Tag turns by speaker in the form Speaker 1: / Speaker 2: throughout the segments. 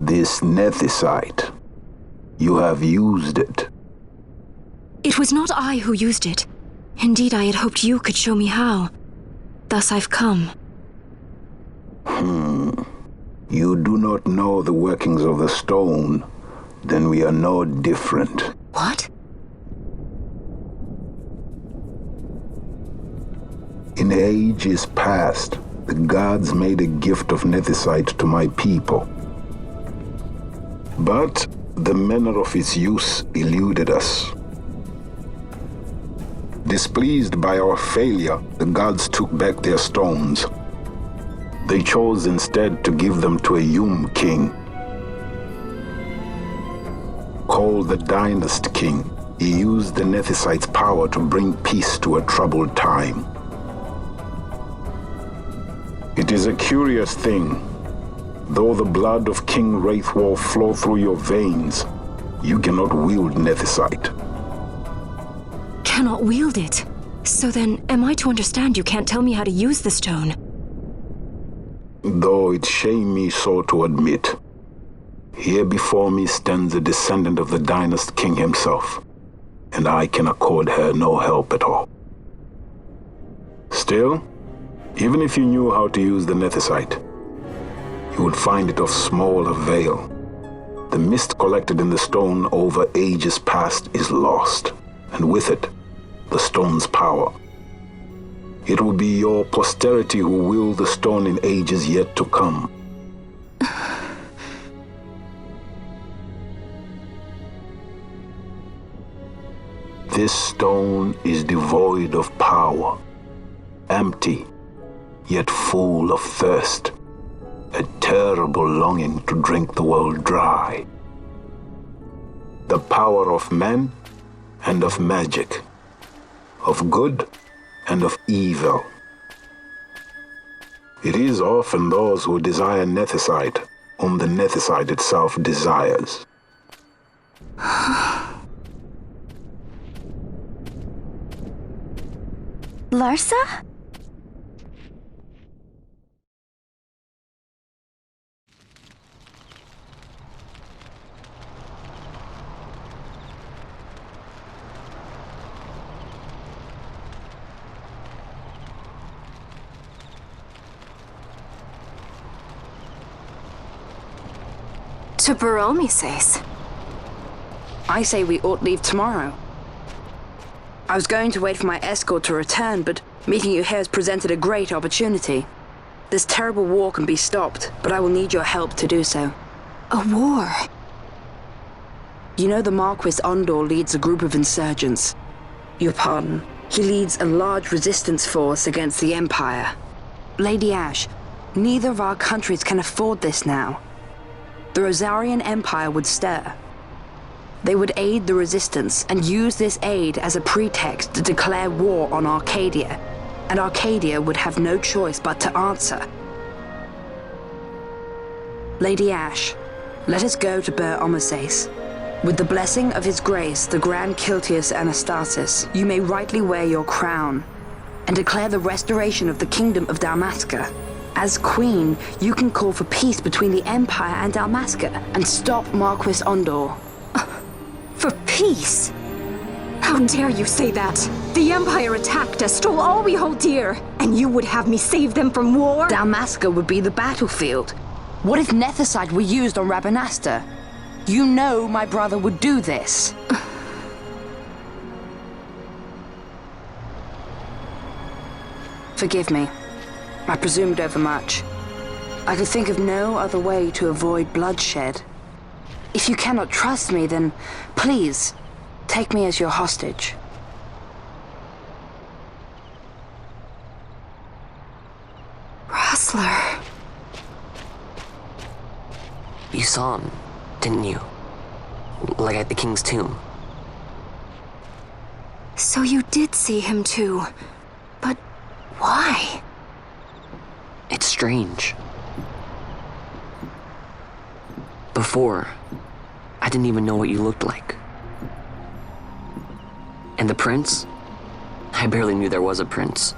Speaker 1: This nethicite. You have used it.
Speaker 2: It was not I who used it. Indeed, I had hoped you could show me how. Thus I've come.
Speaker 1: You do not know the workings of the stone. Then we are no different.
Speaker 2: What?
Speaker 1: In ages past, the gods made a gift of nethicite to my people. But the manner of its use eluded us. Displeased by our failure, the gods took back their stones. They chose instead to give them to a Yum king. Called the Dynast King, he used the nethicite's power to bring peace to a troubled time. It is a curious thing. Though the blood of King Wraithwolf flow through your veins, you cannot wield nethicite.
Speaker 2: Cannot wield it? So then, am I to understand you can't tell me how to use the stone?
Speaker 1: Though it shame me so to admit, here before me stands a descendant of the Dynast King himself, and I can accord her no help at all. Still, even if you knew how to use the nethicite, you would find it of small avail. The mist collected in the stone over ages past is lost, and with it, the stone's power. It will be your posterity who wield the stone in ages yet to come. This stone is devoid of power, empty, yet full of thirst, a terrible longing to drink the world dry. The power of men and of magic, of good and of evil. It is often those who desire nethicite whom the nethicite itself desires.
Speaker 3: Larsa?
Speaker 2: To Baromi says.
Speaker 4: I say we ought leave tomorrow. I was going to wait for my escort to return, but meeting you here has presented a great opportunity. This terrible war can be stopped, but I will need your help to do so.
Speaker 2: A war?
Speaker 4: You know the Marquis Ondor leads a group of insurgents. Your pardon. He leads a large resistance force against the Empire. Lady Ash, neither of our countries can afford this now. The Rosarian Empire would stir. They would aid the resistance and use this aid as a pretext to declare war on Arcadia, and Arcadia would have no choice but to answer. Lady Ash, let us go to Bur Omasace. With the blessing of his grace, the Grand Kiltius Anastasis, you may rightly wear your crown and declare the restoration of the Kingdom of Dalmasca. As Queen, you can call for peace between the Empire and Dalmasca and stop Marquis Ondor.
Speaker 2: For peace? How dare you say that? The Empire attacked us, stole all we hold dear, and you would have me save them from war?
Speaker 4: Dalmasca would be the battlefield. What if nethicite were used on Rabanasta? You know my brother would do this. Forgive me. I presumed overmuch. I could think of no other way to avoid bloodshed. If you cannot trust me, then please, take me as your hostage.
Speaker 2: Rustler.
Speaker 5: You saw him, didn't you? Like at the King's tomb.
Speaker 2: So you did see him too. But why?
Speaker 5: It's strange. Before, I didn't even know what you looked like. And the prince? I barely knew there was a prince.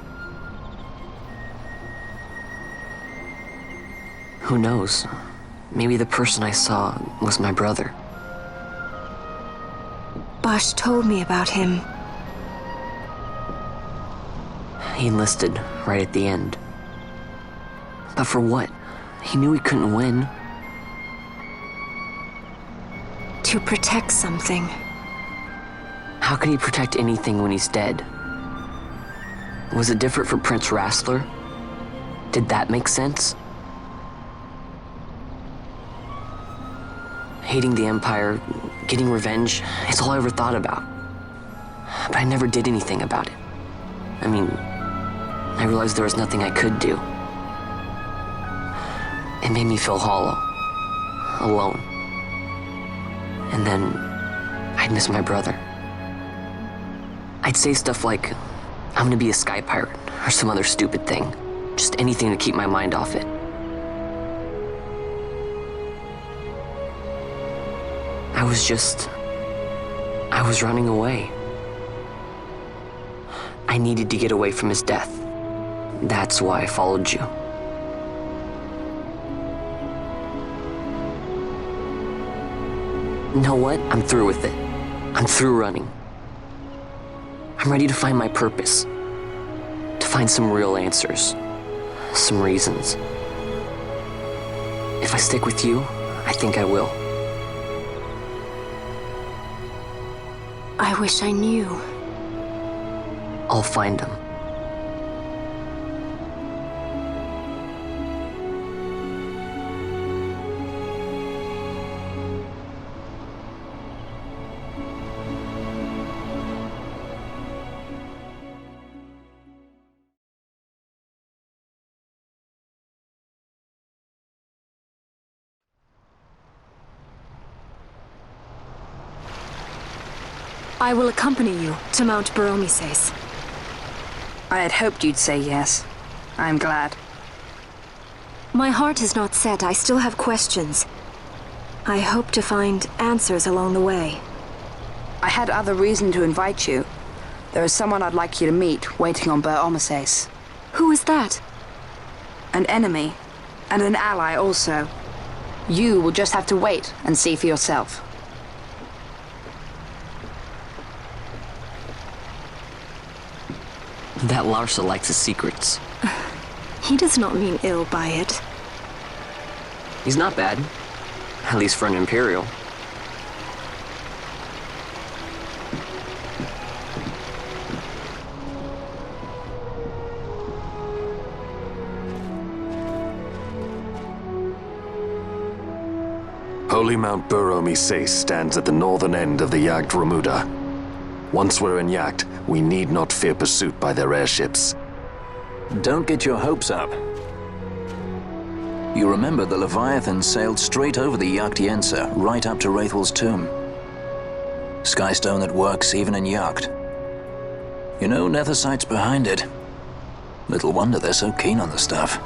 Speaker 5: Who knows? maybe the person I saw was my brother.
Speaker 2: Bosch told me about him.
Speaker 5: He enlisted right at the end. But for what? He knew he couldn't win.
Speaker 2: To protect something.
Speaker 5: How can he protect anything when he's dead? Was it different for Prince Rastler? Did that make sense? Hating the Empire, getting revenge, it's all I ever thought about. But I never did anything about it. I mean, I realized there was nothing I could do. It made me feel hollow, alone. And then I'd miss my brother. I'd say stuff like, I'm gonna be a sky pirate, or some other stupid thing. Just anything to keep my mind off it. I was running away. I needed to get away from his death. That's why I followed you. You know what? I'm through with it. I'm through running. I'm ready to find my purpose. To find some real answers. Some reasons. If I stick with you, I think I will.
Speaker 2: I wish I knew.
Speaker 5: I'll find them.
Speaker 2: I will accompany you to Mount Baromises.
Speaker 4: I had hoped you'd say yes. I'm glad.
Speaker 2: My heart is not set. I still have questions. I hope to find answers along the way.
Speaker 4: I had other reason to invite you. There is someone I'd like you to meet waiting on Baromises.
Speaker 2: Who is that?
Speaker 4: An enemy, and an ally also. You will just have to wait and see for yourself.
Speaker 5: That Larsa likes his secrets.
Speaker 2: He does not mean ill by it.
Speaker 5: He's not bad. At least for an Imperial.
Speaker 3: Holy Mount Baromises stands at the northern end of the Jagd Remuda. Once we're in Jagd, we need not fear pursuit by their airships.
Speaker 1: Don't get your hopes up. You remember the Leviathan sailed straight over the Jagd right up to Wraithel's tomb. Skystone that works even in Jagd. You know, Nethersight's behind it. Little wonder they're so keen on the stuff.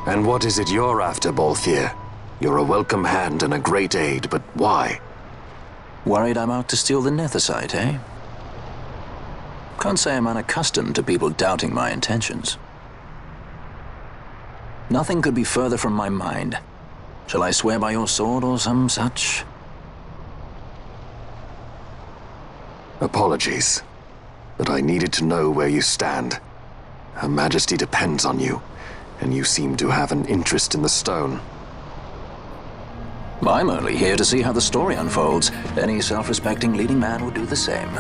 Speaker 3: And what is it you're after, Balthier? You're a welcome hand and a great aid, but why?
Speaker 1: Worried I'm out to steal the Nethersight, eh? Can't say I'm unaccustomed to people doubting my intentions. Nothing could be further from my mind. Shall I swear by your sword or some such?
Speaker 3: Apologies, but I needed to know where you stand. Her Majesty depends on you, and you seem to have an interest in the stone.
Speaker 1: I'm only here to see how the story unfolds. Any self-respecting leading man would do the same.